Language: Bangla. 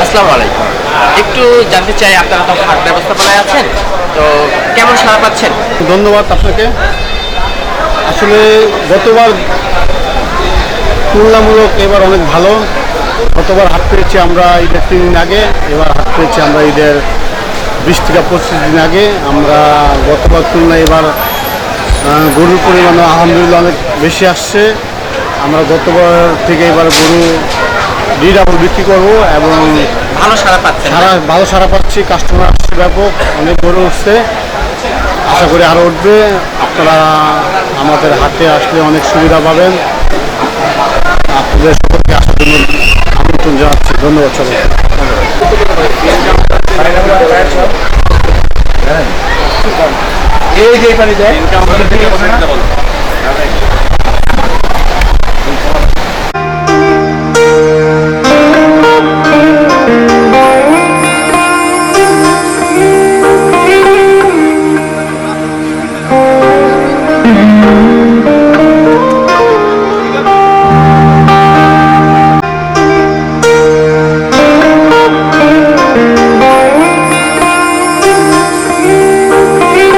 আসসালামু আলাইকুম। একটু জানতে চাই, আপনারা তো হাট ব্যবস্থাপনায় আছেন, তো কেমন সাড়া পাচ্ছেন? ধন্যবাদ আপনাকে। আসলে গতবার তুলনামূলক এবার অনেক ভালো। গতবার হাট পেয়েছি আমরা ঈদের 3 দিন আগে, এবার হাট পেয়েছি আমরা ঈদের 20 থেকে 25 দিন আগে। আমরা গতবার তুলনায় এবার গরুর পরিমাণ আলহামদুলিল্লাহ অনেক বেশি আসছে। আমরা গতবার থেকে এবার গরু ডাবল বিক্রি করবো এবং ভালো সাড়া পাচ্ছেন? ভালো সাড়া পাচ্ছি। কাস্টমার আসছে ব্যাপক, অনেক গরু উঠছে, আশা করি আরও উঠবে। আপনারা আমাদের হাটে আসলে অনেক সুবিধা পাবেন। আপনাদের সকলকে আসার জন্য আমন্ত্রণ জানাচ্ছি। ধন্যবাদ সবাই। এই যে এখানে যায়